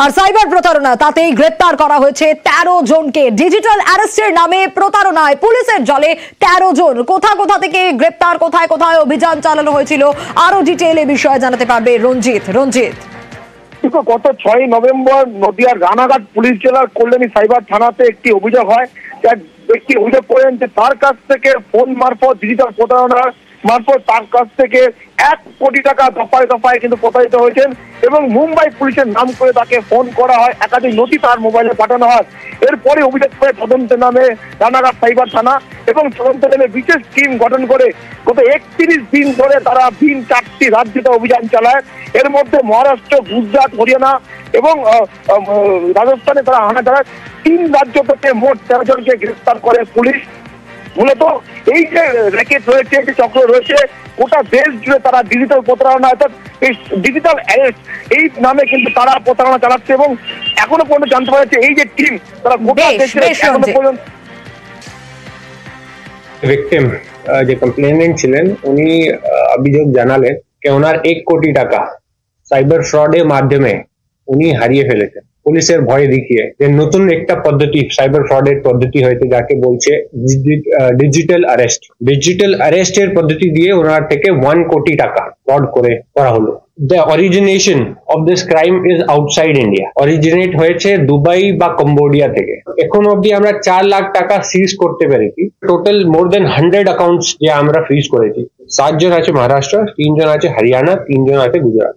আর cyber প্রতারণা তাতেই গ্রেপ্তার করা হয়েছে 13 জনকে। ডিজিটাল অ্যারেস্টের নামে প্রতারণায় পুলিশের জালে 13 জন। কোথা কোথা থেকে গ্রেপ্তার, কোথায় কোথায় অভিযান চালানো হয়েছিল, আরো ডিটেইলে বিষয়ে জানাতে পারবে রঞ্জিত। গত 6 নভেম্বর নদিয়ার রানাঘাট পুলিশ জেলার কল্যাণী সাইবার থানাতে একটি অভিযোগ হয়। ব্যক্তি অভিযোগ করেন যে তার কাছ থেকে ফোন মারফত ডিজিটাল প্রতারণার মারফত তার কাছ থেকে 1 কোটি টাকা দফায় দফায় কিন্তু প্রতারিত হয়েছেন এবং মুম্বাই পুলিশের নাম করে তাকে ফোন করা হয়, একাধিক নথি তার মোবাইলে পাঠানো হয়। এরপরে অভিযোগ করে তদন্তে নামে রানাঘাট সাইবার থানা এবং তদন্তে নেমে বিশেষ টিম গঠন করে গত 31 দিন ধরে তারা 4টি রাজ্যতে অভিযান চালায়। এর মধ্যে মহারাষ্ট্র, গুজরাট, হরিয়ানা এবং রাজস্থানে তারা হানা চালায়। 3 রাজ্য থেকে মোট 13 জনকে গ্রেফতার করে পুলিশ। মূলত এই যে র্যাকেট রয়েছে, যে চক্র রয়েছে, গোটা দেশ জুড়ে তারা ডিজিটাল প্রতারণা অর্থাৎ এই ডিজিটাল অ্যারেস্ট এই নামে কিন্তু তারা প্রতারণা চালাচ্ছে এবং এখনো পর্যন্ত জানতে পারছে এই যে টিম তারা গোটা দেশে এখনো পর্যন্ত। ভিকটিম যে কমপ্লেনেন্ট ছিলেন উনি অভিযোগ জানালেন যে ওনার 1 কোটি টাকা সাইবার ফ্রডের মাধ্যমে উনি হারিয়ে ফেলেছেন। পুলিশের ভয় দেখিয়ে যে নতুন একটা পদ্ধতি সাইবার ফ্রডের পদ্ধতি হয়েছে যাকে বলছে ডিজিটাল অ্যারেস্টের পদ্ধতি দিয়ে ওনার থেকে 1 কোটি টাকা ফ্রড করা হলো। The origination of this crime is outside India. Originate হয়েছে দুবাই বা কম্বোডিয়া থেকে। এখন অবধি আমরা 4 লাখ টাকা সিজ করতে পেরেছি। টোটাল মোর দেন 100 অ্যাকাউন্টস যে আমরা ফ্রিজ করেছি। 7 জন আছে মহারাষ্ট্র, 3 জন আছে হরিয়ানা, 3 জন আছে গুজরাট।